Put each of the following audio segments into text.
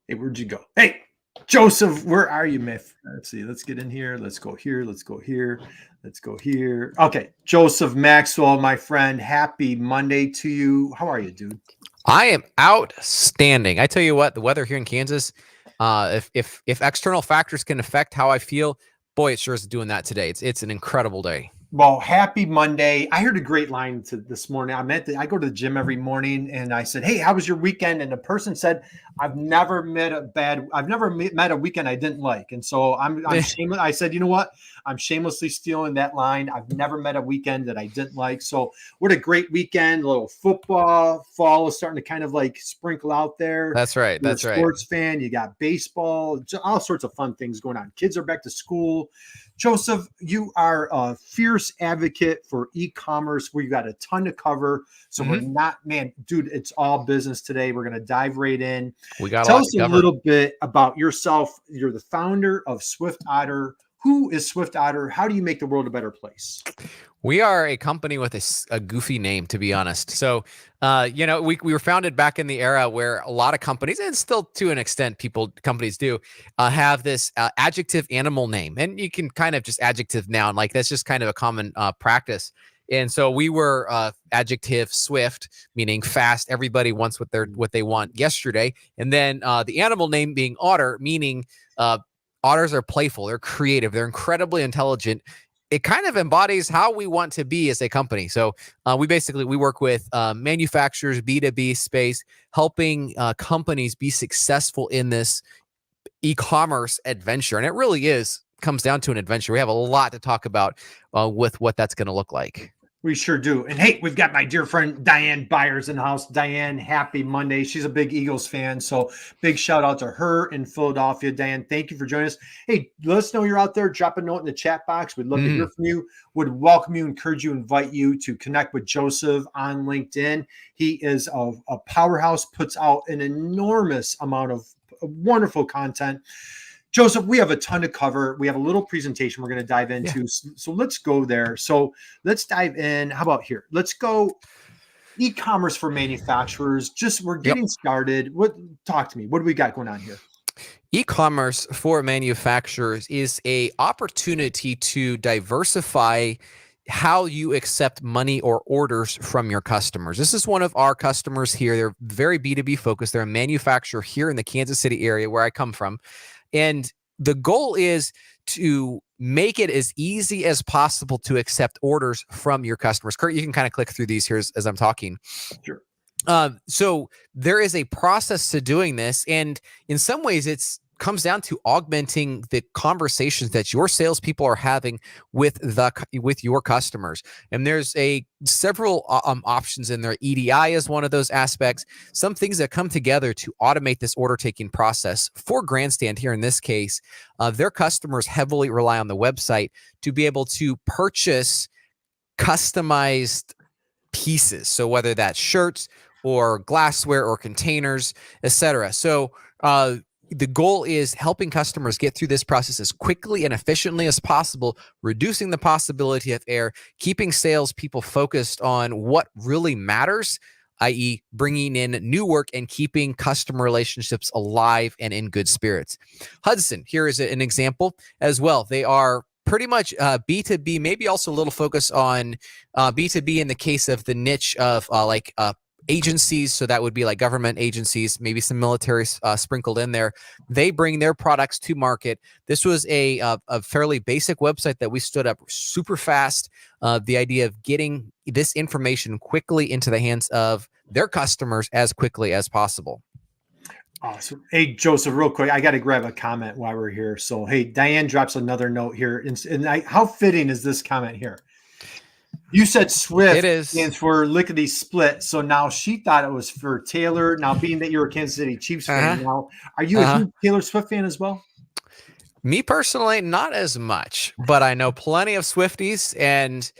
Hey, where'd you go? Hey, Joseph, where are you, man? Let's see. Let's get in here. Let's go here. Let's go here. Let's go here. Okay. Joseph Maxwell, my friend. Happy Monday to you. How are you, dude? I am outstanding. I tell you what, the weather here in Kansas, if external factors can affect how I feel, boy, it sure is doing that today. It's an incredible day. Well, happy Monday. I heard a great line this morning. I go to the gym every morning and I said, "Hey, how was your weekend?" And the person said, I've never met a weekend I didn't like." And so I'm shameless. I said, "You know what? I'm shamelessly stealing that line. I've never met a weekend that I didn't like." So what a great weekend. A little football. Fall is starting to kind of like sprinkle out there. That's right. You're That's a right. sports fan. You got baseball, all sorts of fun things going on. Kids are back to school. Joseph, you are a fierce advocate for e-commerce. We've got a ton to cover. So we're not, man, dude, it's all business today. We're going to dive right in. We got Tell a lot us to a cover. little bit about yourself. You're the founder of SwiftOtter. Who is SwiftOtter? How do you make the world a better place? We are a company with a goofy name, to be honest. So, we were founded back in the era where a lot of companies, and still to an extent, companies do have this adjective animal name, and you can kind of just adjective noun, like that's just kind of a common practice. And so we were adjective swift, meaning fast. Everybody wants what they want yesterday, and then the animal name being otter, meaning otters are playful, they're creative, they're incredibly intelligent. It kind of embodies how we want to be as a company. So we work with manufacturers, B2B space, helping companies be successful in this e-commerce adventure. And it really comes down to an adventure. We have a lot to talk about with what that's going to look like. We sure do. And hey, we've got my dear friend Diane Byers in the house. Diane, happy Monday. She's a big Eagles fan. So big shout out to her in Philadelphia. Diane, thank you for joining us. Hey, let us know you're out there. Drop a note in the chat box. We'd love to hear from you. Would welcome you, encourage you, invite you to connect with Joseph on LinkedIn. He is a powerhouse, puts out an enormous amount of wonderful content. Joseph, we have a ton to cover. We have a little presentation we're going to dive into. Yeah. So let's go there. So let's dive in. How about here? Let's go e-commerce for manufacturers. We're getting started. Talk to me. What do we got going on here? E-commerce for manufacturers is an opportunity to diversify how you accept money or orders from your customers. This is one of our customers here. They're very B2B focused. They're a manufacturer here in the Kansas City area where I come from. And the goal is to make it as easy as possible to accept orders from your customers. Kurt, you can kind of click through these here as I'm talking. Sure. So there is a process to doing this. And in some ways, it's comes down to augmenting the conversations that your salespeople are having with your customers. And there's several options in there. EDI is one of those aspects. Some things that come together to automate this order taking process. For Grandstand here in this case, their customers heavily rely on the website to be able to purchase customized pieces. So whether that's shirts or glassware or containers, etc. So the goal is helping customers get through this process as quickly and efficiently as possible, reducing the possibility of error, keeping salespeople focused on what really matters, i.e. bringing in new work and keeping customer relationships alive and in good spirits. Hudson, here is an example as well. They are pretty much B2B, maybe also a little focus on B2B in the case of the niche of agencies. So that would be like government agencies, maybe some military sprinkled in there. They bring their products to market. This was a fairly basic website that we stood up super fast. The idea of getting this information quickly into the hands of their customers as quickly as possible. Awesome. Hey, Joseph, real quick, I got to grab a comment while we're here. So, hey, Diane drops another note here. How fitting is this comment here? You said Swift stands for lickety split. So now she thought it was for Taylor. Now, being that you're a Kansas City Chiefs fan now, are you a huge Taylor Swift fan as well? Me personally, not as much, but I know plenty of Swifties. And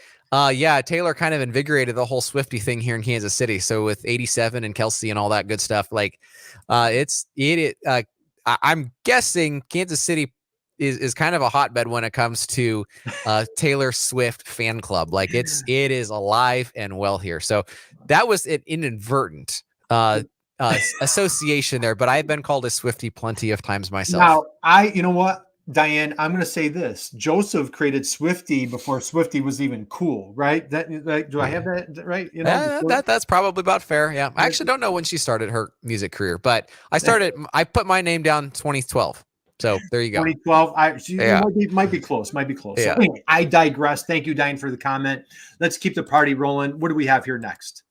Taylor kind of invigorated the whole Swiftie thing here in Kansas City. So with 87 and Kelsey and all that good stuff, I'm guessing Kansas City is kind of a hotbed when it comes to Taylor Swift fan club. Like it is alive and well here. So that was an inadvertent association there, but I've been called a Swiftie plenty of times myself. Now, you know what, Diane, I'm going to say this. Joseph created Swiftie before Swiftie was even cool, right? Do I have that right? You know, that's probably about fair. Yeah. I actually don't know when she started her music career, but I put my name down 2012. So there you go. 2012. Might be close. Might be close. Yeah. So anyway, I digress. Thank you, Diane, for the comment. Let's keep the party rolling. What do we have here next?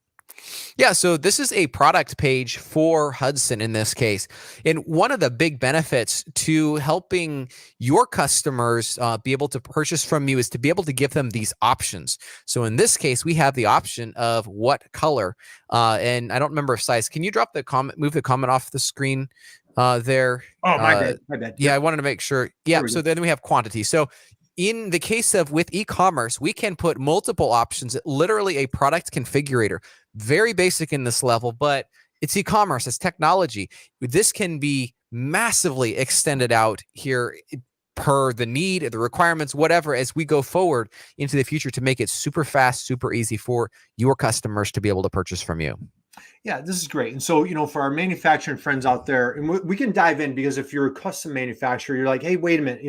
Yeah, so this is a product page for Hudson in this case. And one of the big benefits to helping your customers be able to purchase from you is to be able to give them these options. So in this case, we have the option of what color. And I don't remember if size. Can you drop the comment, move the comment off the screen there? Oh, my bad. My bad. Yeah, I wanted to make sure. Yeah, so then we have quantity. So in the case of with e-commerce, we can put multiple options, literally a product configurator. Very basic in this level, but it's e-commerce, it's technology. This can be massively extended out here per the need, the requirements, whatever, as we go forward into the future to make it super fast, super easy for your customers to be able to purchase from you. Yeah, this is great. And so, for our manufacturing friends out there, and we can dive in, because if you're a custom manufacturer, you're like, hey, wait a minute,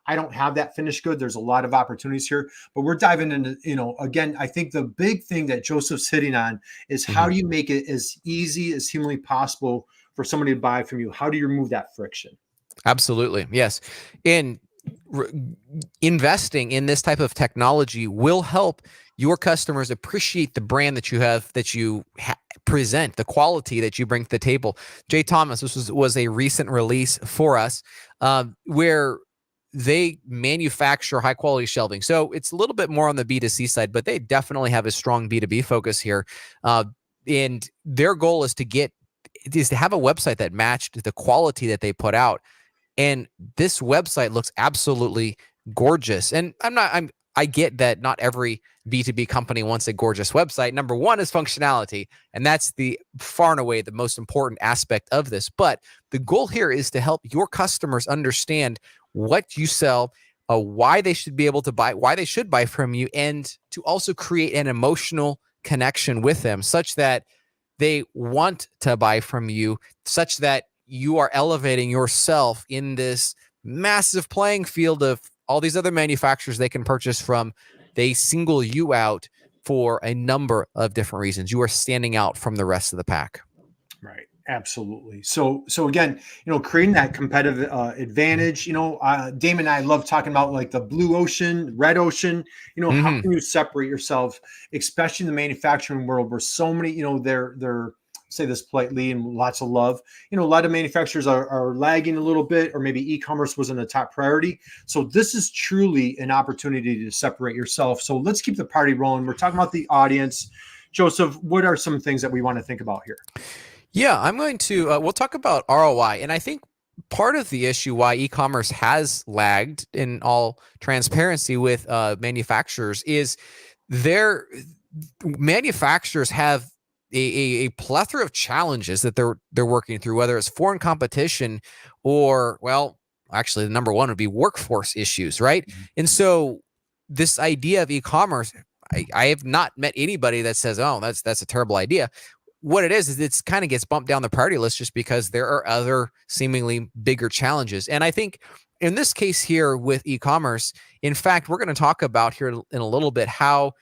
I don't have that finished good. There's a lot of opportunities here, but we're diving into, again, I think the big thing that Joseph's hitting on is how do you make it as easy as humanly possible for somebody to buy from you? How do you remove that friction? Absolutely. Yes. And investing in this type of technology will help your customers appreciate the brand that you have, present, the quality that you bring to the table. Jay Thomas, this was a recent release for us where they manufacture high quality shelving. So it's a little bit more on the B2C side, but they definitely have a strong B2B focus here. And their goal is to have a website that matched the quality that they put out. And this website looks absolutely gorgeous. And I get that not every B2B company wants a gorgeous website. Number one is functionality, and that's the far and away the most important aspect of this. But the goal here is to help your customers understand what you sell, why they should be able to buy, why they should buy from you, and to also create an emotional connection with them such that they want to buy from you, such that you are elevating yourself in this massive playing field of all these other manufacturers they can purchase from. They single you out for a number of different reasons. You are standing out from the rest of the pack. Right. Absolutely. So again, creating that competitive advantage, Damon and I love talking about like the blue ocean, red ocean, how can you separate yourself, especially in the manufacturing world where so many, they're say this politely and lots of love. A lot of manufacturers are lagging a little bit, or maybe e-commerce wasn't a top priority. So this is truly an opportunity to separate yourself. So let's keep the party rolling. We're talking about the audience. Joseph, what are some things that we want to think about here? Yeah, I'm going to, we'll talk about ROI. And I think part of the issue why e-commerce has lagged, in all transparency, with manufacturers is their manufacturers have a plethora of challenges that they're working through, whether it's foreign competition or, well, actually the number one would be workforce issues, right? And so this idea of e-commerce, I have not met anybody that says, oh, that's a terrible idea. What it is it's kind of gets bumped down the priority list just because there are other seemingly bigger challenges. And I think in this case here with e-commerce, in fact, we're going to talk about here in a little bit how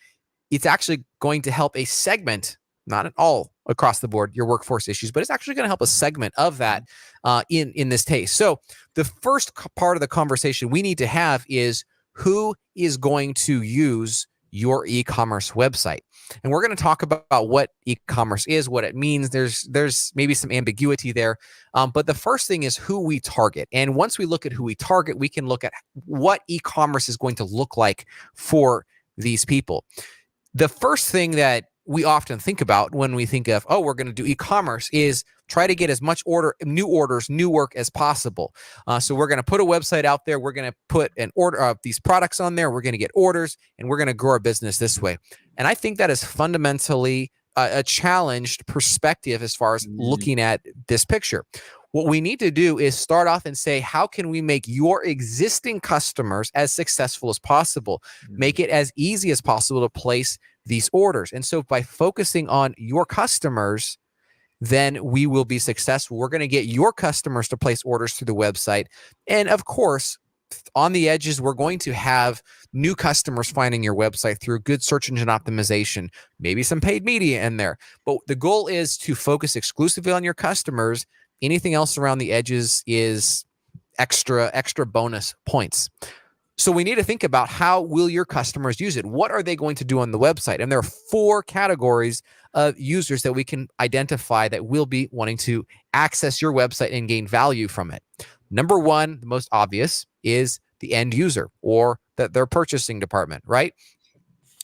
it's actually going to help a segment, not at all across the board, your workforce issues, but it's actually going to help a segment of that in this case. So the first part of the conversation we need to have is who is going to use your e-commerce website. And we're going to talk about what e-commerce is, what it means. There's maybe some ambiguity there. But the first thing is who we target. And once we look at who we target, we can look at what e-commerce is going to look like for these people. The first thing that we often think about when we think of, we're going to do e-commerce, is try to get as much new work as possible. So we're going to put a website out there. We're going to put an order of these products on there. We're going to get orders, and we're going to grow our business this way. And I think that is fundamentally a challenged perspective as far as looking at this picture. What we need to do is start off and say, how can we make your existing customers as successful as possible? Make it as easy as possible to place these orders. And so by focusing on your customers, then we will be successful. We're going to get your customers to place orders through the website. And of course, on the edges, we're going to have new customers finding your website through good search engine optimization, maybe some paid media in there. But the goal is to focus exclusively on your customers. Anything else around the edges is extra bonus points. So we need to think about, how will your customers use it? What are they going to do on the website? And there are 4 categories of users that we can identify that will be wanting to access your website and gain value from it. Number 1, the most obvious, is the end user, or their purchasing department, right?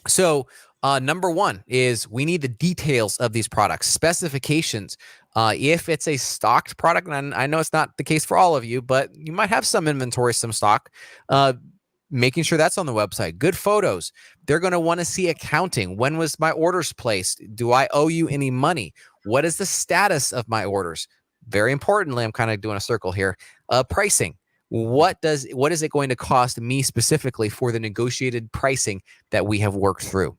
So number 1 is, we need the details of these products, specifications. If it's a stocked product, and I know it's not the case for all of you, but you might have some inventory, some stock, making sure that's on the website. Good photos. They're going to want to see accounting. When was my orders placed? Do I owe you any money? What is the status of my orders? Very importantly, I'm kind of doing a circle here. Pricing. What is it going to cost me specifically for the negotiated pricing that we have worked through?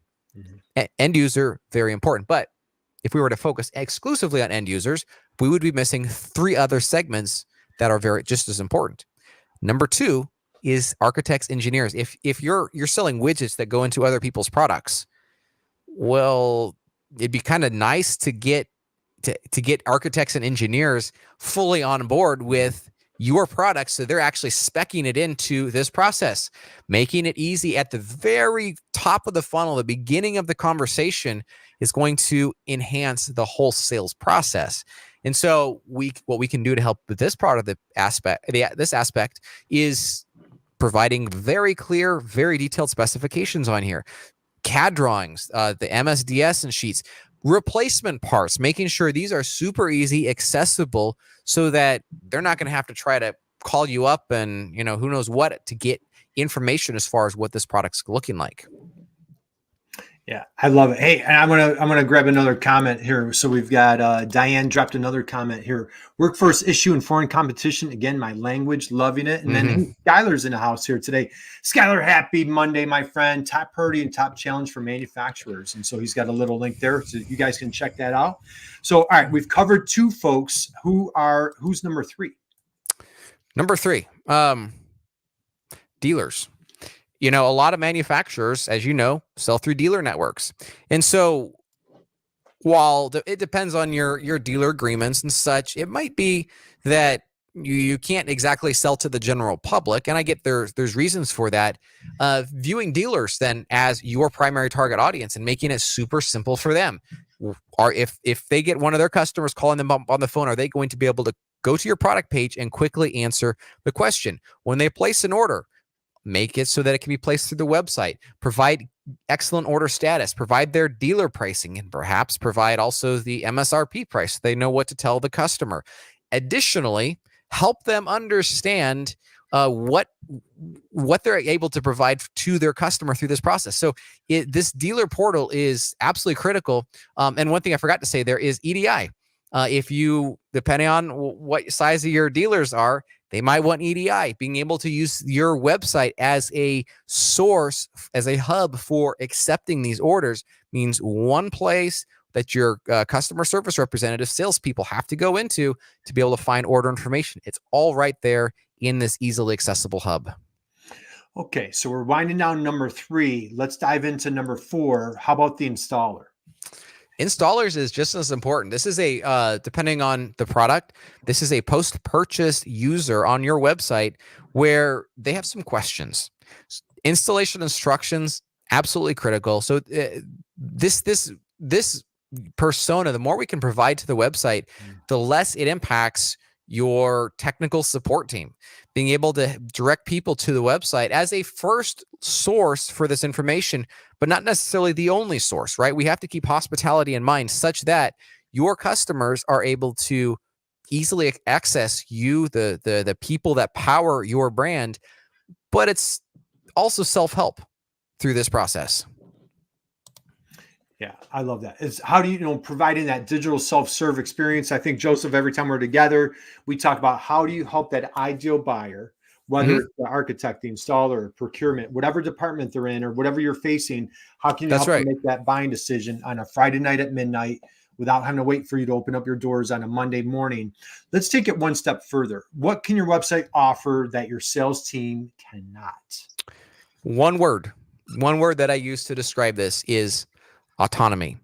End user, very important. But if we were to focus exclusively on end users, we would be missing 3 other segments that are just as important. Number 2 is architects, engineers. If you're selling widgets that go into other people's products, well, it'd be kind of nice to get architects and engineers fully on board with your product, so they're actually speccing it into this process, making it easy at the very top of the funnel. The beginning of the conversation is going to enhance the whole sales process. And so what we can do to help with this part of this aspect is providing very clear, very detailed specifications on here, CAD drawings, the MSDS and sheets, replacement parts, making sure these are super easy, accessible, so that they're not going to have to try to call you up and, who knows what, to get information as far as what this product's looking like. Yeah, I love it. Hey, and I'm gonna grab another comment here. So we've got Diane dropped another comment here. Workforce issue in foreign competition. Again, my language, loving it. And then Skylar's in the house here today. Skylar, happy Monday, my friend. Top priority and top challenge for manufacturers. And so he's got a little link there, so you guys can check that out. So, all right, we've covered 2 folks. Who's number 3? Number 3, dealers. A lot of manufacturers, as you know, sell through dealer networks. And so while it depends on your dealer agreements and such, it might be that you can't exactly sell to the general public. And I get there's reasons for that. Viewing dealers then as your primary target audience and making it super simple for them. Or if they get one of their customers calling them up on the phone, are they going to be able to go to your product page and quickly answer the question? When they place an order, make it so that it can be placed through the website, provide excellent order status, provide their dealer pricing, and perhaps provide also the MSRP price so they know what to tell the customer. Additionally, help them understand what they're able to provide to their customer through this process. So this dealer portal is absolutely critical. And one thing I forgot to say there is EDI. If you, depending on what size of your dealers are, they might want EDI. Being able to use your website as a source, as a hub for accepting these orders, means one place that your customer service representative, salespeople have to go into to be able to find order information. It's all right there in this easily accessible hub. Okay, so we're winding down number 3. Let's dive into number 4. How about the installer? Installers is just as important. This is depending on the product, this is a post-purchase user on your website where they have some questions. Installation instructions, absolutely critical. So this persona, the more we can provide to the website, the less it impacts your technical support team. Being able to direct people to the website as a first source for this information, but not necessarily the only source, right? We have to keep hospitality in mind such that your customers are able to easily access you, the people that power your brand, but it's also self-help through this process. Yeah, I love that. It's how do you, providing that digital self-serve experience. I think, Joseph, every time we're together, we talk about how do you help that ideal buyer, whether it's the architect, the installer, procurement, whatever department they're in or whatever you're facing, how can you help them make that buying decision on a Friday night at midnight without having to wait for you to open up your doors on a Monday morning. Let's take it one step further. What can your website offer that your sales team cannot? One word that I use to describe this is autonomy.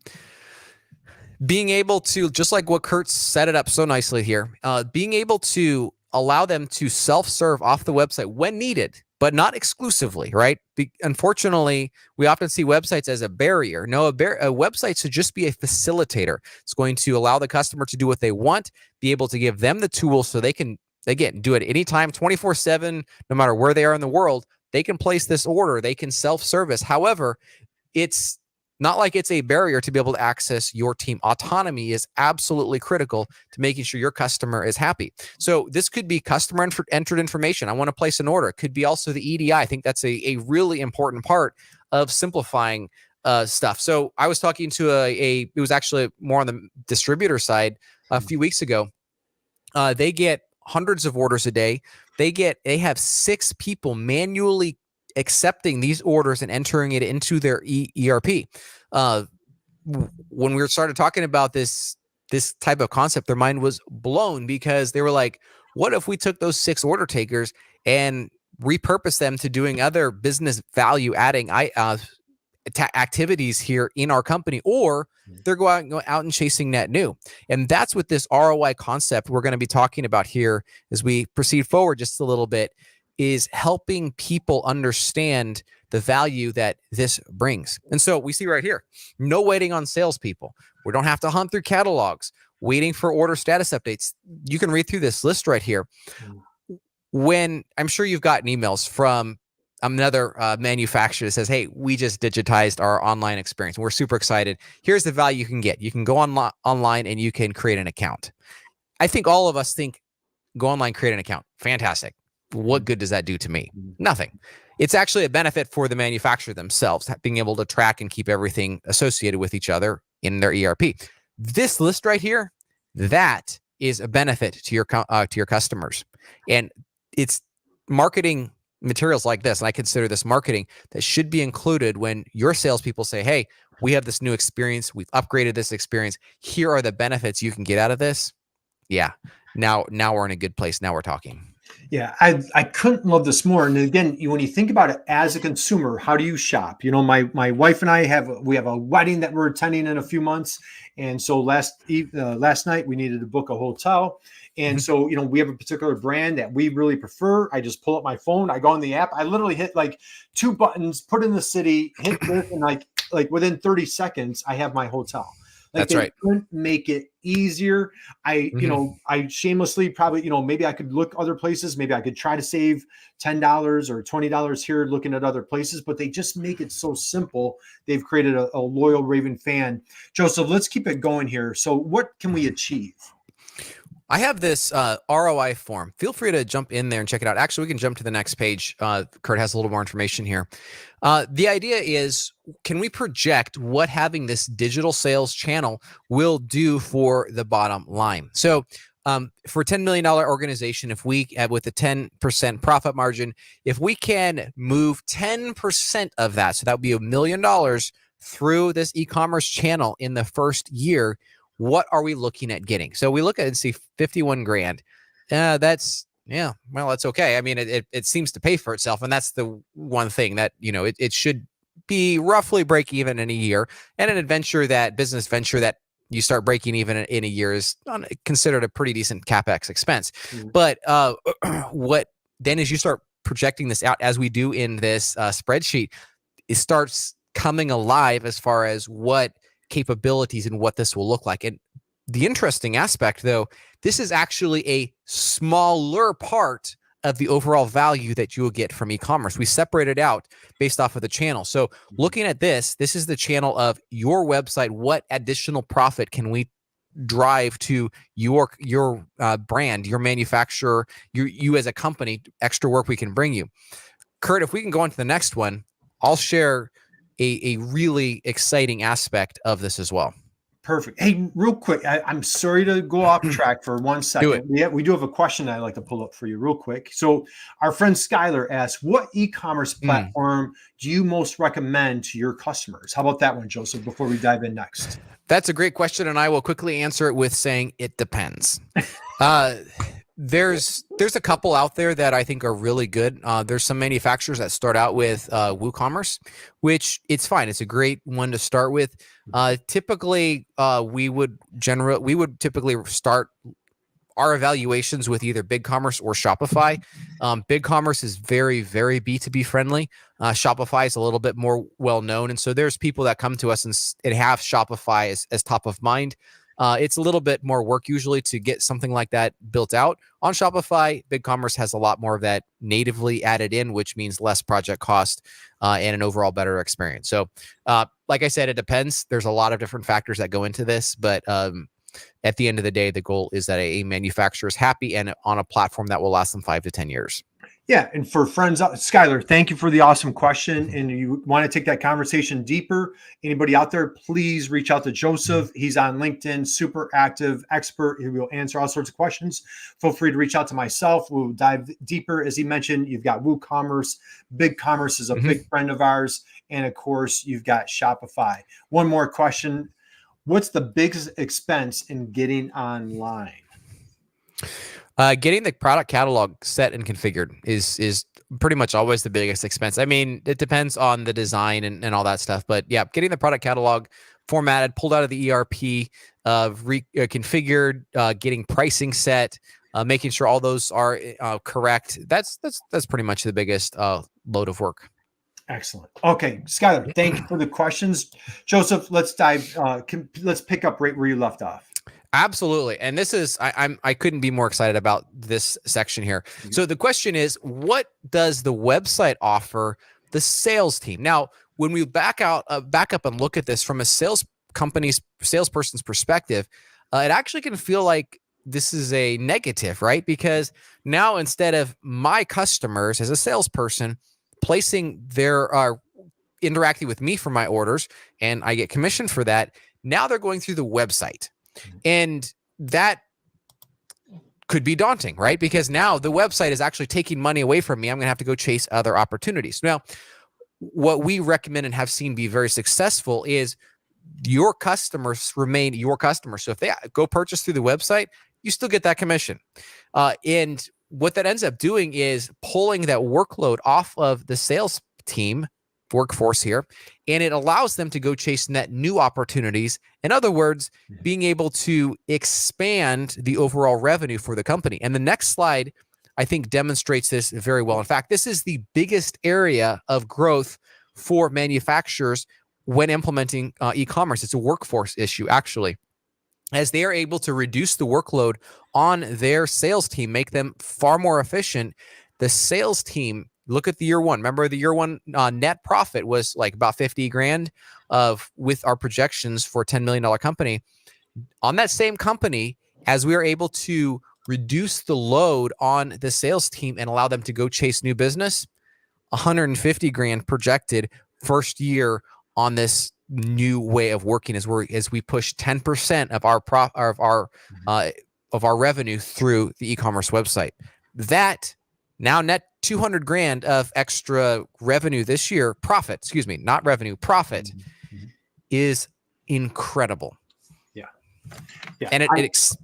Being able to, just like what Kurt set it up so nicely here, being able to allow them to self-serve off the website when needed, but not exclusively, right? Unfortunately, we often see websites as a barrier. No, a website should just be a facilitator. It's going to allow the customer to do what they want, be able to give them the tools so they can, again, do it anytime, 24/7, no matter where they are in the world. They can place this order. They can self-service. However, it's not like it's a barrier to be able to access your team. Autonomy is absolutely critical to making sure your customer is happy. So this could be customer entered information. I want to place an order. It could be also the EDI. I think that's a really important part of simplifying stuff. So I was talking to it was actually more on the distributor side a few weeks ago. They get hundreds of orders a day. They have 6 people manually accepting these orders and entering it into their ERP. When we started talking about this type of concept, their mind was blown because they were like, what if we took those 6 order takers and repurpose them to doing other business value adding activities here in our company, or they're going out and chasing net new. And that's what this ROI concept we're going to be talking about here as we proceed forward just a little bit, is helping people understand the value that this brings. And so we see right here, no waiting on salespeople. We don't have to hunt through catalogs, waiting for order status updates. You can read through this list right here. When I'm sure you've gotten emails from another manufacturer that says, hey, we just digitized our online experience. We're super excited. Here's the value you can get. You can go online and you can create an account. I think all of us think, go online, create an account. Fantastic. What good does that do to me? Nothing. It's actually a benefit for the manufacturer themselves, being able to track and keep everything associated with each other in their ERP. This list right here, that is a benefit to your customers. And it's marketing materials like this, and I consider this marketing, that should be included when your salespeople say, hey, we have this new experience. We've upgraded this experience. Here are the benefits you can get out of this. Yeah. Now we're in a good place. Now we're talking. Yeah, I couldn't love this more. And again, when you think about it as a consumer, how do you shop? You know, my wife and I have a wedding that we're attending in a few months, and so last night we needed to book a hotel, and so we have a particular brand that we really prefer. I just pull up my phone, I go on the app, I literally hit like 2 buttons, put in the city, hit this, and like within 30 seconds, I have my hotel. That's right. Couldn't make it easier. I shamelessly probably, maybe I could look other places. Maybe I could try to save $10 or $20 here looking at other places, but they just make it so simple. They've created a loyal Raven fan. Joseph, let's keep it going here. So what can we achieve? I have this ROI form. Feel free to jump in there and check it out. Actually, we can jump to the next page. Kurt has a little more information here. The idea is, can we project what having this digital sales channel will do for the bottom line? So for a $10 million organization, if we, with a 10% profit margin, if we can move 10% of that, so that would be $1 million through this e-commerce channel in the first year, what are we looking at getting? So we look at it and see 51 grand. That's okay. I mean, it seems to pay for itself. And that's the one thing that, it should be roughly break even in a year. And an business venture that you start breaking even in a year is considered a pretty decent CapEx expense. But what then is you start projecting this out, as we do in this spreadsheet, it starts coming alive as far as what capabilities and what this will look like. And the interesting aspect, though, this is actually a smaller part of the overall value that you will get from e-commerce. We separate it out based off of the channel. So looking at this is the channel of your website. What additional profit can we drive to your brand, your manufacturer, you as a company, extra work we can bring you? Kurt, if we can go on to the next one, I'll share a really exciting aspect of this as well. Perfect. Hey, real quick, I'm sorry to go off track for 1 second. We do have a question I'd like to pull up for you real quick. So our friend Skylar asks, what e-commerce platform do you most recommend to your customers? How about that one, Joseph, before we dive in next? That's a great question, and I will quickly answer it with saying it depends. There's a couple out there that I think are really good. There's some manufacturers that start out with WooCommerce, which it's fine. It's a great one to start with. Typically, we would typically start our evaluations with either BigCommerce or Shopify. BigCommerce is very, very B2B friendly. Shopify is a little bit more well-known. And so there's people that come to us and have Shopify as top of mind. It's a little bit more work usually to get something like that built out. On Shopify, BigCommerce has a lot more of that natively added in, which means less project cost and an overall better experience. So like I said, it depends. There's a lot of different factors that go into this, but at the end of the day, the goal is that a manufacturer is happy and on a platform that will last them 5 to 10 years. Yeah. And for friends, Skylar, thank you for the awesome question. And you want to take that conversation deeper, anybody out there, please reach out to Joseph. He's on LinkedIn, super active expert. He will answer all sorts of questions. Feel free to reach out to myself. We'll dive deeper. As he mentioned, you've got WooCommerce. BigCommerce is a big friend of ours. And of course, you've got Shopify. One more question. What's the biggest expense in getting online? Getting the product catalog set and configured is pretty much always the biggest expense. I mean, it depends on the design and all that stuff. But yeah, getting the product catalog formatted, pulled out of the ERP, configured, getting pricing set, making sure all those are correct. That's pretty much the biggest load of work. Excellent. Okay, Skylar, thank you for the questions. Joseph, let's dive. Let's pick up right where you left off. Absolutely. And this is, I couldn't be more excited about this section here. So the question is, what does the website offer the sales team? Now, when we back up and look at this from a salesperson's perspective, it actually can feel like this is a negative, right? Because now instead of my customers as a salesperson placing their, interacting with me for my orders and I get commission for that, now they're going through the website. And that could be daunting, right? Because now the website is actually taking money away from me. I'm going to have to go chase other opportunities. Now, what we recommend and have seen be very successful is your customers remain your customers. So if they go purchase through the website, you still get that commission. And what that ends up doing is pulling that workload off of the sales team workforce here, and it allows them to go chase net new opportunities. In other words, being able to expand the overall revenue for the company. And the next slide, I think, demonstrates this very well. In fact, this is the biggest area of growth for manufacturers when implementing e-commerce. It's a workforce issue, actually. As they are able to reduce the workload on their sales team, make them far more efficient, the sales team, look at the year one. Remember the year one net profit was like about 50 grand with our projections for a $10 million company. On that same company, as we are able to reduce the load on the sales team and allow them to go chase new business, 150 grand projected first year on this new way of working as we push 10% of our revenue through the e-commerce website. That now net 200 grand of extra revenue this year, profit is incredible. Yeah. And it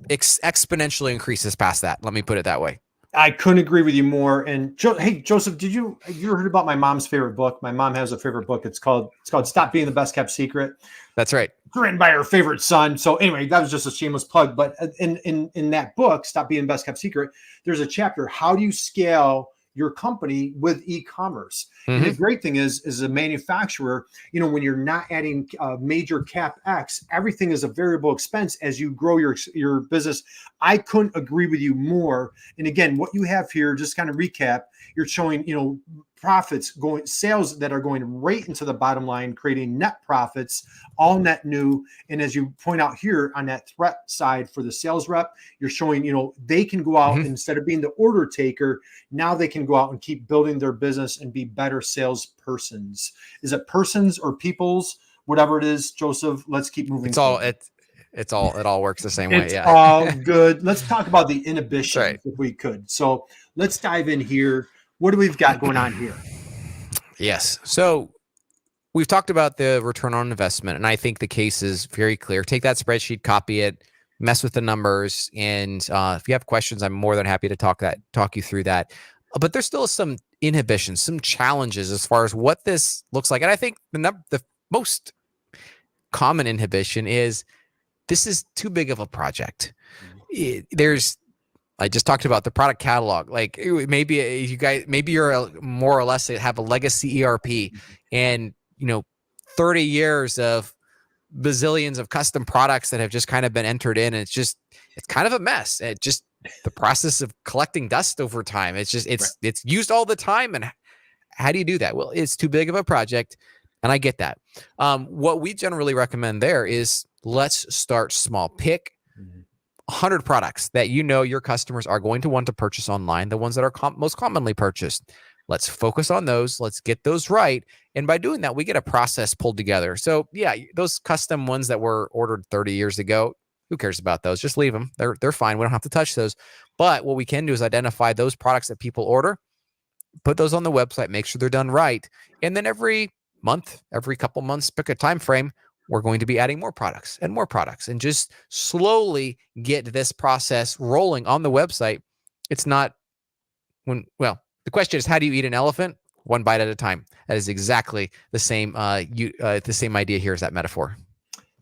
exponentially increases past that. Let me put it that way. I couldn't agree with you more. And hey, Joseph, have you heard about my mom's favorite book? My mom has a favorite book. It's called Stop Being the Best Kept Secret. That's right. Written by her favorite son. So anyway, that was just a shameless plug. But in that book, Stop Being the Best Kept Secret, there's a chapter, how do you scale your company with e-commerce? And the great thing is as a manufacturer, when you're not adding major CapEx, everything is a variable expense as you grow your business. I couldn't agree with you more. And again, what you have here, just kind of recap, you're showing, profits sales that are going right into the bottom line, creating net profits, all net new. And as you point out here on that threat side for the sales rep, you're showing, they can go out instead of being the order taker, now they can go out and keep building their business and be better salespersons. Is it persons or peoples? Whatever it is, Joseph, let's keep moving. It all works the same way. It's Yeah. all good. Let's talk about the That's inhibitions right. if we could. So let's dive in here. What do we've got going on here? Yes. So we've talked about the return on investment, and I think the case is very clear. Take that spreadsheet, copy it, mess with the numbers, and if you have questions, I'm more than happy to talk you through that. But there's still some inhibitions, some challenges as far as what this looks like, and I think the most common inhibition is this is too big of a project. I just talked about the product catalog. Like maybe you're more or less have a legacy ERP, and 30 years of bazillions of custom products that have just kind of been entered in. And it's kind of a mess. The process of collecting dust over time. It's used all the time. And how do you do that? Well, it's too big of a project. And I get that. What we generally recommend there is let's start small. Pick 100 products that your customers are going to want to purchase online, the ones that are most commonly purchased. Let's focus on those. Let's get those right. And by doing that, we get a process pulled together. So yeah, those custom ones that were ordered 30 years ago, who cares about those? Just leave them. They're fine. We don't have to touch those. But what we can do is identify those products that people order, put those on the website, make sure they're done right. And then every month, every couple months, pick a time frame, we're going to be adding more products and just slowly get this process rolling on the website. It's not the question is, how do you eat an elephant? One bite at a time. That is exactly the same. The same idea here as that metaphor.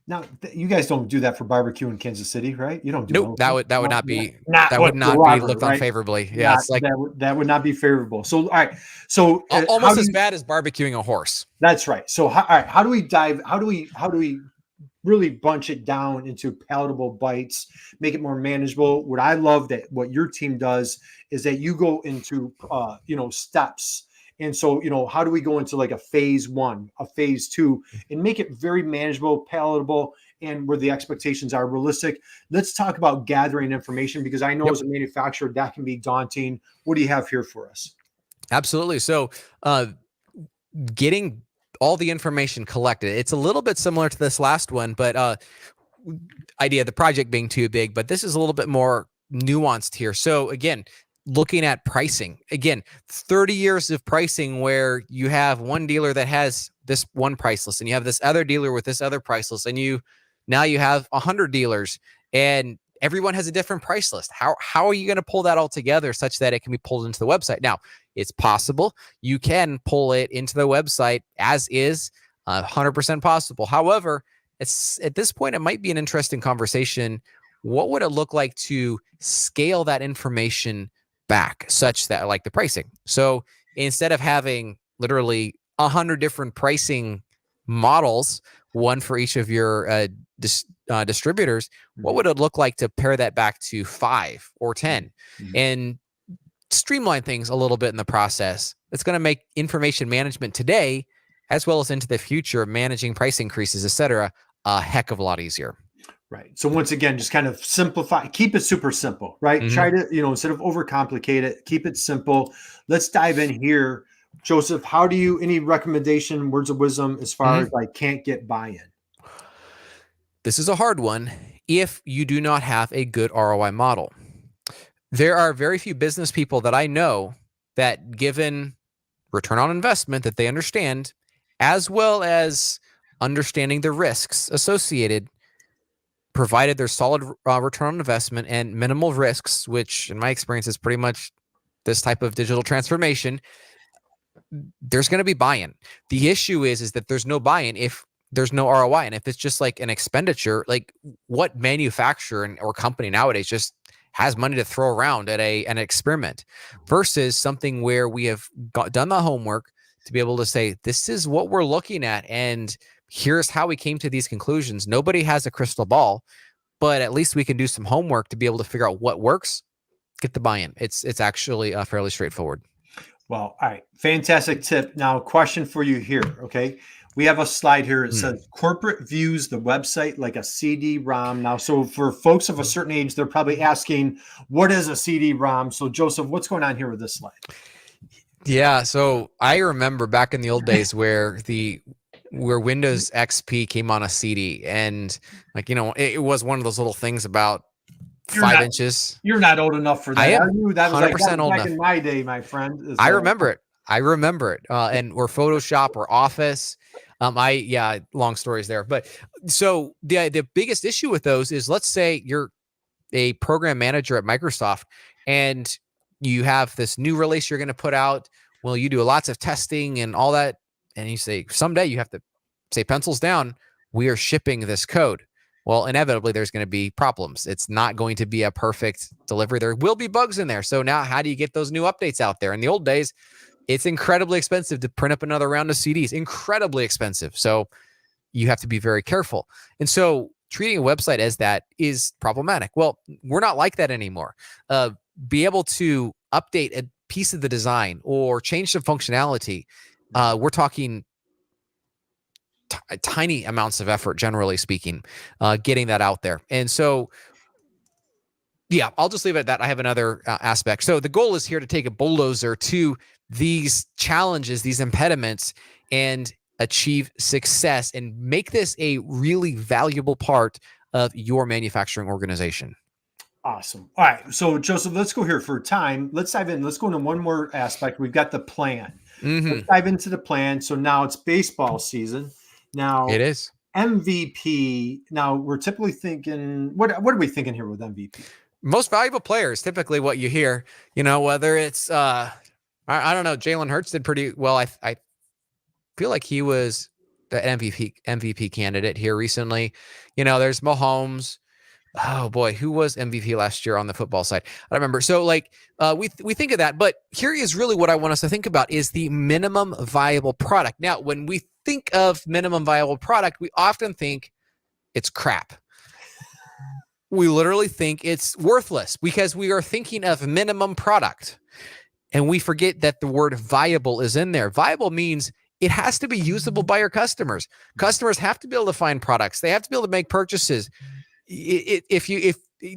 Now, you guys don't do that for barbecue in Kansas City, right? You don't do nope. That would not be looked on favorably. Yeah, it's like that would not be favorable. So, all right. So almost as bad as barbecuing a horse. That's right. So, all right. How do we really bunch it down into palatable bites, make it more manageable? What I love that what your team does is that you go into steps. And so, how do we go into like a phase 1, a phase 2, and make it very manageable, palatable, and where the expectations are realistic? Let's talk about gathering information, because I know as a manufacturer that can be daunting. What do you have here for us? Absolutely. So getting all the information collected, it's a little bit similar to this last one, but idea of the project being too big, but this is a little bit more nuanced here. So again, looking at pricing, 30 years of pricing where you have one dealer that has this one price list and you have this other dealer with this other price list, and now you have 100 dealers and everyone has a different price list. How are you going to pull that all together such that it can be pulled into the website? Now, it's possible. You can pull it into the website as is, 100% possible. However, at this point, it might be an interesting conversation. What would it look like to scale that information back such that, like the pricing? So instead of having literally 100 different pricing models, one for each of your distributors, what would it look like to pare that back to 5 or 10 and streamline things a little bit in the process? It's going to make information management today, as well as into the future, managing price increases, et cetera, a heck of a lot easier. Right. So once again, just kind of simplify, keep it super simple, right? Try to, instead of overcomplicate it, keep it simple. Let's dive in here. Joseph, any recommendation, words of wisdom as far as I can't get buy-in? This is a hard one if you do not have a good ROI model. There are very few business people that I know that, given return on investment that they understand, as well as understanding the risks associated, provided their solid return on investment and minimal risks, which in my experience is pretty much this type of digital transformation, there's going to be buy-in. The issue is that there's no buy-in if there's no ROI. And if it's just like an expenditure, like what manufacturer or company nowadays just has money to throw around at an experiment, versus something where we have done the homework to be able to say, this is what we're looking at, and here's how we came to these conclusions. Nobody has a crystal ball, but at least we can do some homework to be able to figure out what works, get the buy-in. It's actually fairly straightforward. Well, all right. Fantastic tip. Now, question for you here. Okay. We have a slide here. It says corporate views the website like a CD-ROM. Now, so for folks of a certain age, they're probably asking, what is a CD-ROM? So Joseph, what's going on here with this slide? Yeah. So I remember back in the old days where the where Windows XP came on a CD, and like, it was one of those little things about You're 5 inches. You're not old enough for that, I am are you? That was like 100% old back enough. in my day, my friend. I So, remember it. Or Photoshop or Office. Long stories there. But so the biggest issue with those is, let's say you're a program manager at Microsoft and you have this new release you're going to put out. Well, you do lots of testing and all that. And you say, someday you have to say, pencils down, we are shipping this code. Well, inevitably, there's going to be problems. It's not going to be a perfect delivery. There will be bugs in there. So now how do you get those new updates out there? In the old days, it's incredibly expensive to print up another round of CDs, incredibly expensive. So you have to be very careful. And so treating a website as that is problematic. Well, we're not like that anymore. Be able to update a piece of the design or change some functionality. We're talking tiny amounts of effort, generally speaking, getting that out there. And so, yeah, I'll just leave it at that. I have another aspect. So the goal is here to take a bulldozer to these challenges, these impediments, and achieve success and make this a really valuable part of your manufacturing organization. Awesome. All right. So, Joseph, let's go here for time. Let's dive in. Let's go into one more aspect. We've got the plan. Let's dive into the plan. So now it's baseball season. Now it is MVP. Now we're typically thinking, what are we thinking here with MVP? Most valuable players, typically what you hear, whether it's, I don't know, Jalen Hurts did pretty well. I feel like he was the MVP candidate here recently. There's Mahomes. Oh boy, who was MVP last year on the football side? I don't remember. So we think of that, but here is really what I want us to think about is the minimum viable product. Now, when we think of minimum viable product, we often think it's crap. We literally think it's worthless because we are thinking of minimum product, and we forget that the word viable is in there. Viable means it has to be usable by your customers. Customers have to be able to find products. They have to be able to make purchases. If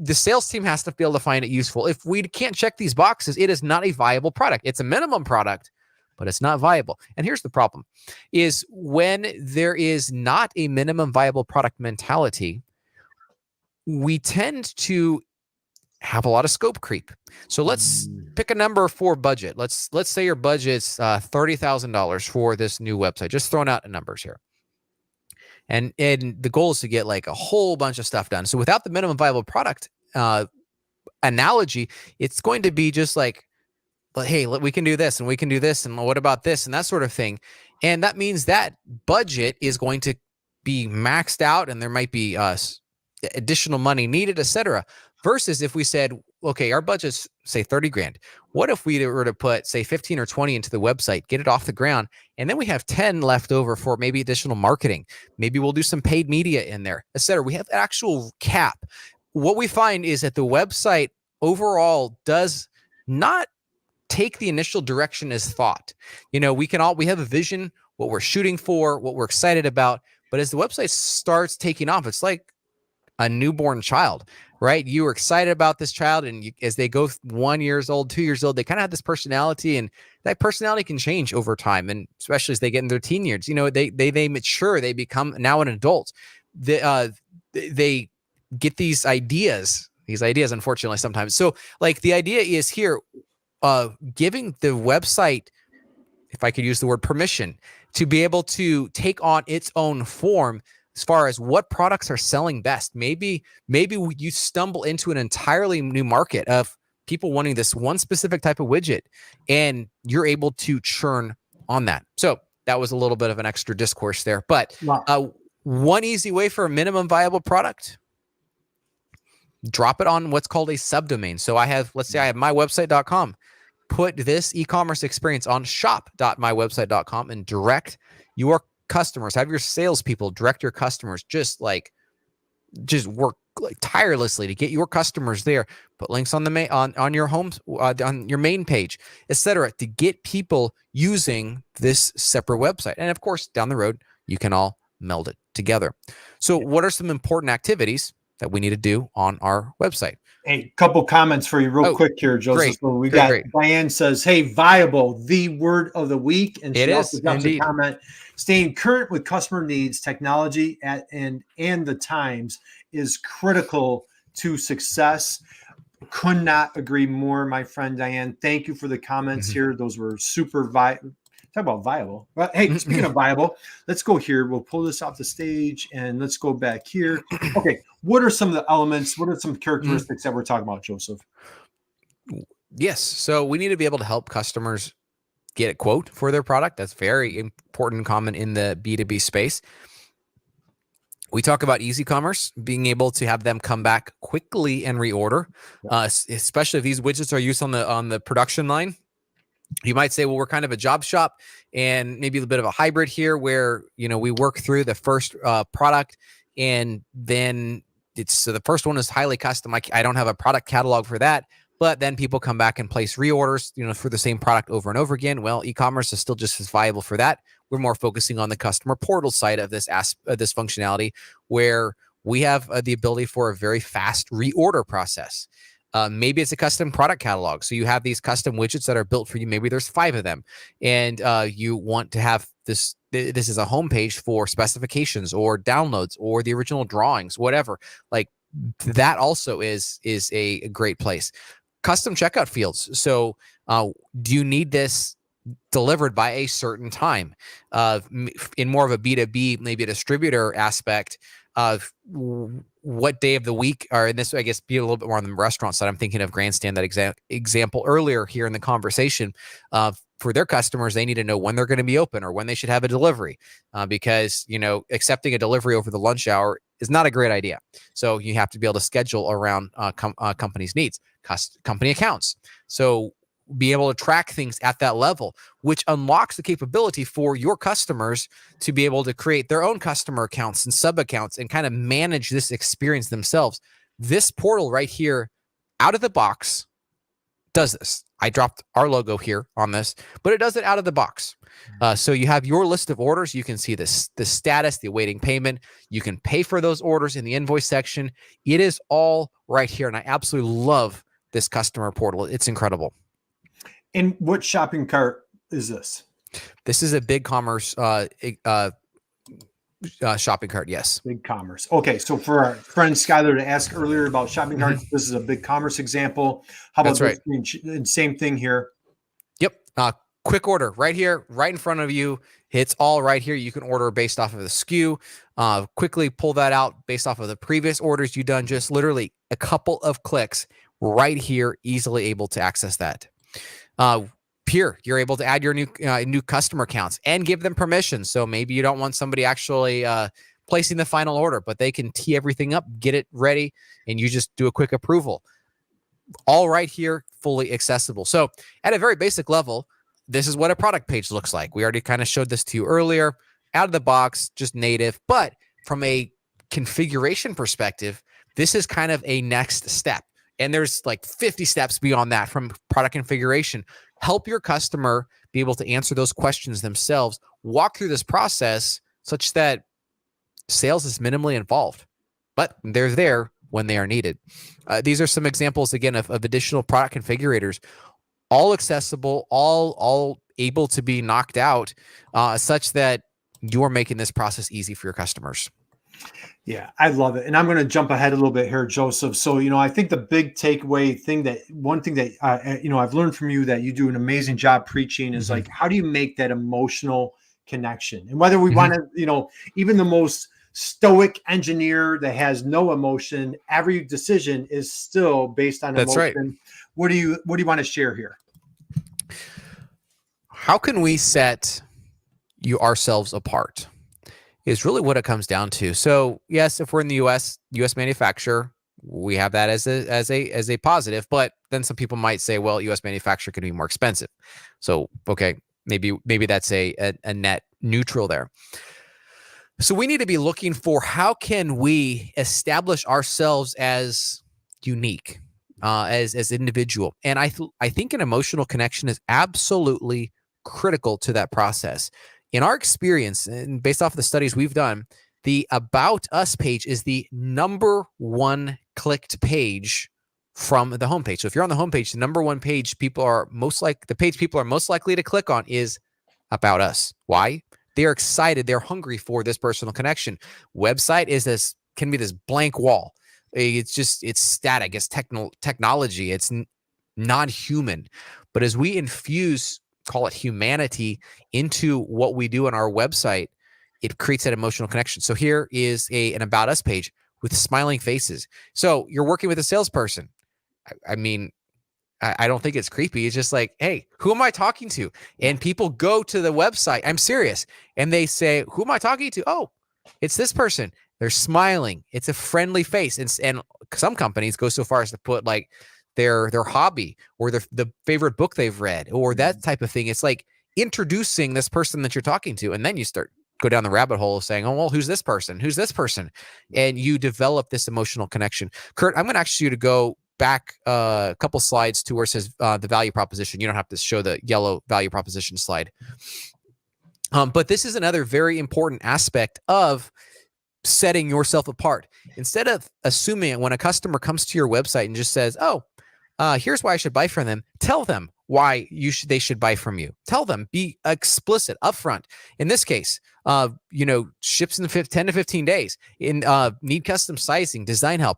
the sales team has to be able to find it useful. If we can't check these boxes, it is not a viable product. It's a minimum product, but it's not viable. And here's the problem is when there is not a minimum viable product mentality, we tend to have a lot of scope creep. So let's pick a number for budget. Let's say your budget's $30,000 for this new website. Just throwing out numbers here. And the goal is to get like a whole bunch of stuff done. So without the minimum viable product analogy, it's going to be just like, hey, we can do this and we can do this. And what about this and that sort of thing. And that means that budget is going to be maxed out and there might be additional money needed, etc. Versus if we said, okay, our budget's say 30 grand. What if we were to put say 15 or 20 into the website, get it off the ground, and then we have 10 left over for maybe additional marketing. Maybe we'll do some paid media in there, etc. We have actual cap. What we find is that the website overall does not take the initial direction as thought. We have a vision, what we're shooting for, what we're excited about, but as the website starts taking off, it's like a newborn child, right? You were excited about this child, and as they go 1 year old, 2 years old, they kind of have this personality, and that personality can change over time, and especially as they get in their teen years. They mature, they become now an adult. They get these ideas, unfortunately, sometimes. So, like, the idea is here, giving the website, if I could use the word permission, to be able to take on its own form as far as what products are selling best. Maybe you stumble into an entirely new market of people wanting this one specific type of widget, and you're able to churn on that. So that was a little bit of an extra discourse there. But one easy way for a minimum viable product, drop it on what's called a subdomain. So let's say I have mywebsite.com. Put this e-commerce experience on shop.mywebsite.com and direct your customers, have your salespeople direct your customers, just work tirelessly to get your customers there. Put links on the on your home, on your main page, etc., to get people using this separate website. And of course, down the road, you can all meld it together. So what are some important activities that we need to do on our website. A couple comments for you real quick here, Joseph. Great, So we great, got great. Diane says, hey, viable, the word of the week. And she also drops a comment, staying current with customer needs, technology and the times is critical to success. Could not agree more, my friend Diane. Thank you for the comments here. Those were super talk about viable. Well, hey, speaking of viable, let's go here. We'll pull this off the stage and let's go back here. Okay, what are some of the elements? What are some characteristics that we're talking about, Joseph? Yes, so we need to be able to help customers get a quote for their product. That's very important and common in the B2B space. We talk about eCommerce, being able to have them come back quickly and reorder, especially if these widgets are used on the production line. You might say, well, we're kind of a job shop and maybe a bit of a hybrid here where, we work through the first product and then so the first one is highly custom. I don't have a product catalog for that, but then people come back and place reorders, for the same product over and over again. Well, eCommerce is still just as viable for that. We're more focusing on the customer portal side of this this functionality where we have the ability for a very fast reorder process. Maybe it's a custom product catalog. So you have these custom widgets that are built for you. Maybe there's 5 of them and you want to have this is a homepage for specifications or downloads or the original drawings, whatever. Like that also is a great place. Custom checkout fields. So do you need this delivered by a certain time? In more of a B2B, maybe a distributor aspect of what day of the week, or in this, I guess, be a little bit more on the restaurant side. I'm thinking of Grandstand, that example earlier here in the conversation. For their customers, they need to know when they're going to be open or when they should have a delivery, because accepting a delivery over the lunch hour is not a great idea. So you have to be able to schedule around companies' needs, company accounts. So be able to track things at that level, which unlocks the capability for your customers to be able to create their own customer accounts and sub accounts and kind of manage this experience themselves. This portal right here out of the box does this. I dropped our logo here on this, but it does it out of the box. So you have your list of orders. You can see the status, the awaiting payment. You can pay for those orders in the invoice section. It is all right here. And I absolutely love this customer portal. It's incredible. And what shopping cart is this? This is a BigCommerce shopping cart. Yes. BigCommerce. Okay. So for our friend Skylar to ask earlier about shopping carts, this is a BigCommerce example. How about That's right. Same thing here? Yep. Quick order right here, right in front of you. It's all right here. You can order based off of the SKU. Quickly pull that out based off of the previous orders you've done. Just literally a couple of clicks right here, easily able to access that. Here, you're able to add your new customer accounts and give them permission. So maybe you don't want somebody actually placing the final order, but they can tee everything up, get it ready, and you just do a quick approval. All right here, fully accessible. So at a very basic level, this is what a product page looks like. We already kind of showed this to you earlier. Out of the box, just native. But from a configuration perspective, this is kind of a next step. And there's like 50 steps beyond that from product configuration. Help your customer be able to answer those questions themselves. Walk through this process such that sales is minimally involved, but they're there when they are needed. These are some examples, again, of additional product configurators, all accessible, all able to be knocked out such that you're making this process easy for your customers. Yeah, I love it. And I'm going to jump ahead a little bit here, Joseph. So, I think the big takeaway one thing that, I've learned from you that you do an amazing job preaching is like, how do you make that emotional connection? And whether we want to, even the most stoic engineer that has no emotion, every decision is still based on emotion. That's right. What do you want to share here? How can we set ourselves apart? Is really what it comes down to. So yes, if we're in the U.S. manufacturer, we have that as a positive. But then some people might say, well, U.S. manufacturer can be more expensive. So okay, maybe that's a net neutral there. So we need to be looking for how can we establish ourselves as unique, as individual. And I think an emotional connection is absolutely critical to that process. In our experience, and based off of the studies we've done, the About Us page is the number one clicked page from the homepage. So if you're on the homepage, the number one page the page people are most likely to click on is About Us. Why? They're excited. They're hungry for this personal connection. Website can be this blank wall. It's static. It's technology. It's non-human. But as we infuse, call it humanity, into what we do on our website, it creates that emotional connection. So here is an About Us page with smiling faces. So you're working with a salesperson. I mean, I don't think it's creepy. It's just like, hey, who am I talking to? And people go to the website. I'm serious. And they say, who am I talking to? Oh, it's this person. They're smiling. It's a friendly face. And some companies go so far as to put like their hobby or the favorite book they've read or that type of thing. It's like introducing this person that you're talking to. And then you go down the rabbit hole of saying, oh, well, who's this person? Who's this person? And you develop this emotional connection. Kurt, I'm going to ask you to go back a couple slides to where it says the value proposition. You don't have to show the yellow value proposition slide. But this is another very important aspect of setting yourself apart. Instead of assuming when a customer comes to your website and just says, oh, here's why I should buy from them, tell them why they should buy from you. Tell them, be explicit, upfront. In this case, ships in 10 to 15 days, need custom sizing, design help.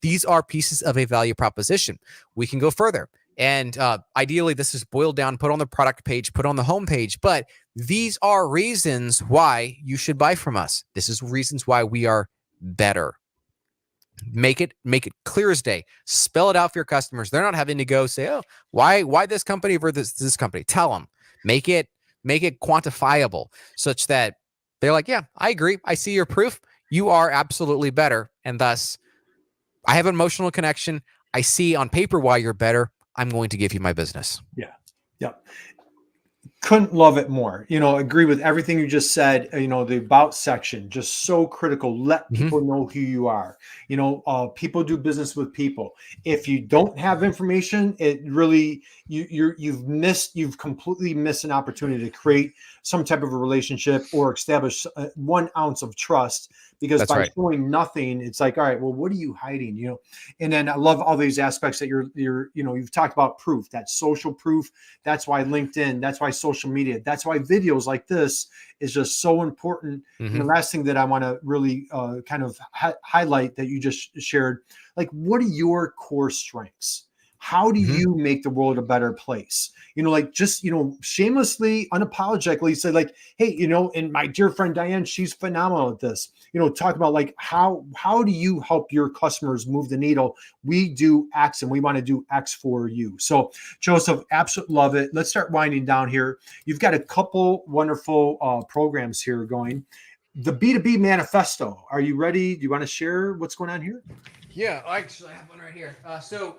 These are pieces of a value proposition. We can go further. And ideally, this is boiled down, put on the product page, put on the home page. But these are reasons why you should buy from us. This is reasons why we are better. Make it clear as day. Spell it out for your customers. They're not having to go say, oh, why this company versus this company? Tell them. Make it quantifiable such that they're like, yeah, I agree. I see your proof. You are absolutely better. And thus, I have an emotional connection. I see on paper why you're better. I'm going to give you my business. Yeah. Couldn't love it more. Agree with everything you just said. The about section, just so critical. Let people know who you are. People do business with people. If you don't have information, it really, you've completely missed an opportunity to create some type of a relationship or establish 1 ounce of trust. Because That's by right. showing nothing, it's like, all right, well, what are you hiding? And then I love all these aspects that you've talked about proof, that social proof. That's why LinkedIn, that's why social media, that's why videos like this is just so important. And the last thing that I want to really kind of highlight that you just shared, like, what are your core strengths? How do you make the world a better place? Shamelessly, unapologetically say like, hey, and my dear friend Diane, she's phenomenal at this. Talk about like, how do you help your customers move the needle? We do X and we want to do X for you. So Joseph, absolutely love it. Let's start winding down here. You've got a couple wonderful programs here going. The B2B Manifesto. Are you ready? Do you want to share what's going on here? Yeah, actually I have one right here. So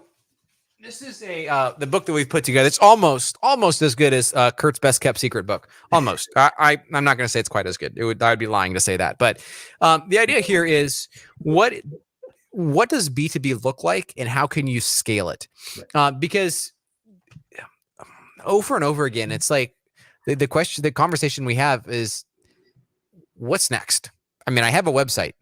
this is the book that we've put together. It's almost as good as Kurt's best kept secret book. Almost. I'm not going to say it's quite as good. I'd be lying to say that. But the idea here is what does B2B look like, and how can you scale it? Because over and over again, it's like the conversation we have is, what's next? I mean, I have a website.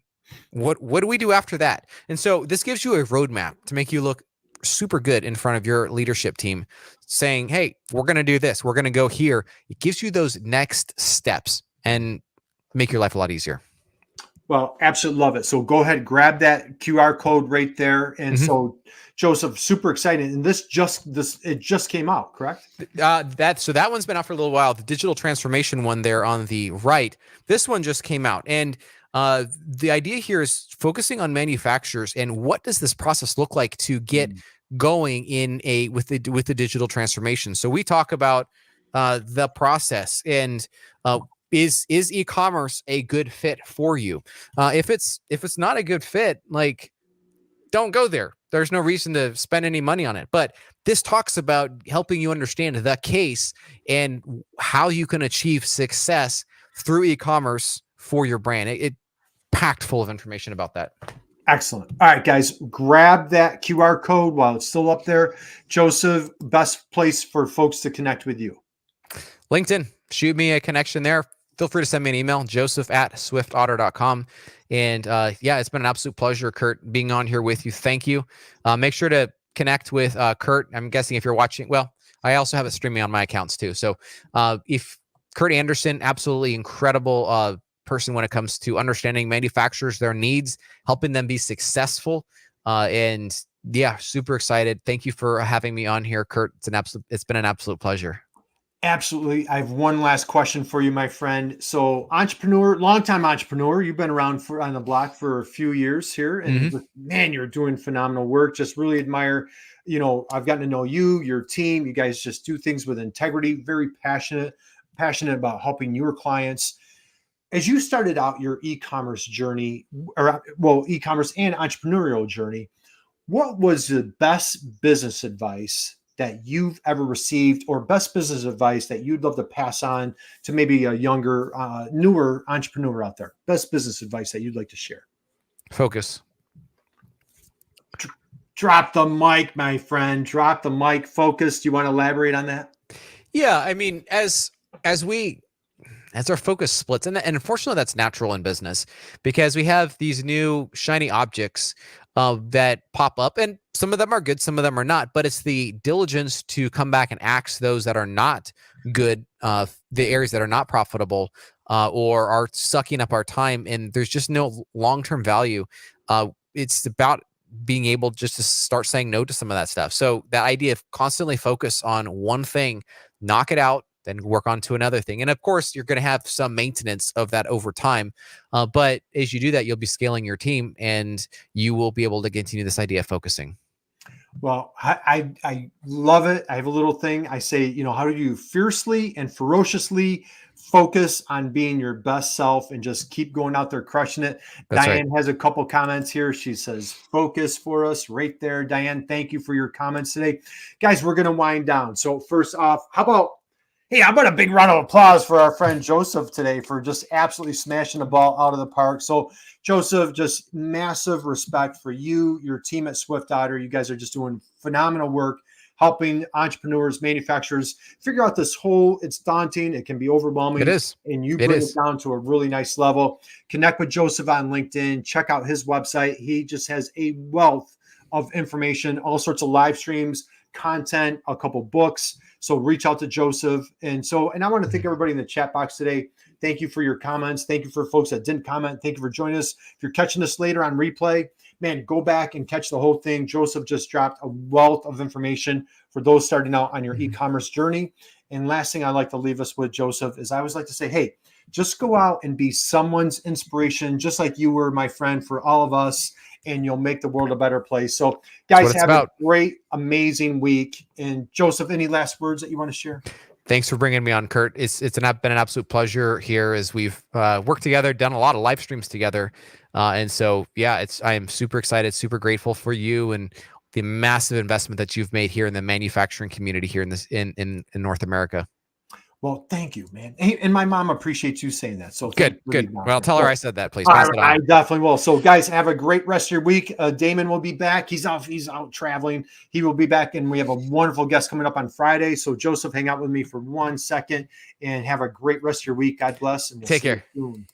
What do we do after that? And so this gives you a roadmap to make you look super good in front of your leadership team, saying, hey, we're going to do this. We're going to go here. It gives you those next steps and make your life a lot easier. Well, absolutely love it. So go ahead, grab that QR code right there. And so Joseph, super excited. And it just came out, correct? That one's been out for a little while. The digital transformation one there on the right, this one just came out. And the idea here is focusing on manufacturers and what does this process look like to get going with the digital transformation. So we talk about the process and is e-commerce a good fit for you? If it's not a good fit, like, don't go there. There's no reason to spend any money on it. But this talks about helping you understand the case and how you can achieve success through e-commerce for your brand. It packed full of information about that. Excellent. All right, guys, grab that QR code while it's still up there. Joseph, best place for folks to connect with you? LinkedIn. Shoot me a connection there. feel free to send me an email, joseph@swiftotter.com. And yeah, it's been an absolute pleasure, Kurt, being on here with you. Thank you. Make sure to connect with Kurt. I'm guessing if you're watching, well, I also have it streaming on my accounts too. So if Kurt Anderson, absolutely incredible person when it comes to understanding manufacturers, their needs, helping them be successful. And yeah, super excited. Thank you for having me on here, Kurt. It's been an absolute pleasure. Absolutely. I have one last question for you, my friend. So entrepreneur, longtime entrepreneur, you've been around on the block for a few years here, and man, you're doing phenomenal work. Just really admire, I've gotten to know you, your team. You guys just do things with integrity, very passionate about helping your clients. As you started out your e-commerce journey, e-commerce and entrepreneurial journey, what was the best business advice that you've ever received, or best business advice that you'd love to pass on to maybe a younger, newer entrepreneur out there? Best business advice that you'd like to share? Focus. Drop the mic, my friend. Drop the mic. Focus. Do you want to elaborate on that? Yeah, I mean, as our focus splits, and unfortunately that's natural in business, because we have these new shiny objects that pop up, and some of them are good, some of them are not, but it's the diligence to come back and axe those that are not good, the areas that are not profitable, or are sucking up our time, and there's just no long-term value. It's about being able just to start saying no to some of that stuff. So that idea of constantly focus on one thing, knock it out, then work on to another thing. And of course, you're going to have some maintenance of that over time. But as you do that, you'll be scaling your team, and you will be able to continue this idea of focusing. Well, I love it. I have a little thing. I say, how do you fiercely and ferociously focus on being your best self and just keep going out there crushing it? That's Diane right. has a couple comments here. She says, focus for us right there. Diane, thank you for your comments today. Guys, we're going to wind down. So first off, how about a big round of applause for our friend Joseph today for just absolutely smashing the ball out of the park. So Joseph, just massive respect for you, your team at SwiftOtter. You guys are just doing phenomenal work, helping entrepreneurs, manufacturers figure out this it's daunting. It can be overwhelming. It is. And you bring it down to a really nice level. Connect with Joseph on LinkedIn. Check out his website. He just has a wealth of information, all sorts of live streams, content, a couple books. So reach out to Joseph. And I want to thank everybody in the chat box today. Thank you for your comments. Thank you for folks that didn't comment. Thank you for joining us. If you're catching this later on replay, man, go back and catch the whole thing. Joseph just dropped a wealth of information for those starting out on your e-commerce journey. And last thing I'd like to leave us with, Joseph, is I always like to say, hey, just go out and be someone's inspiration, just like you were, my friend, for all of us, and you'll make the world a better place. So guys, have a great, amazing week. And Joseph, any last words that you want to share? Thanks for bringing me on, Kurt. It's been an absolute pleasure here as we've worked together, done a lot of live streams together. And so, yeah, I am super excited, super grateful for you and the massive investment that you've made here in the manufacturing community here in North America. Well, thank you, man. And my mom appreciates you saying that. So good. Well, tell her I said that, please. Pass it on. I definitely will. So guys, have a great rest of your week. Damon will be back. He's out traveling. He will be back. And we have a wonderful guest coming up on Friday. So Joseph, hang out with me for 1 second and have a great rest of your week. God bless. And Take care. Soon.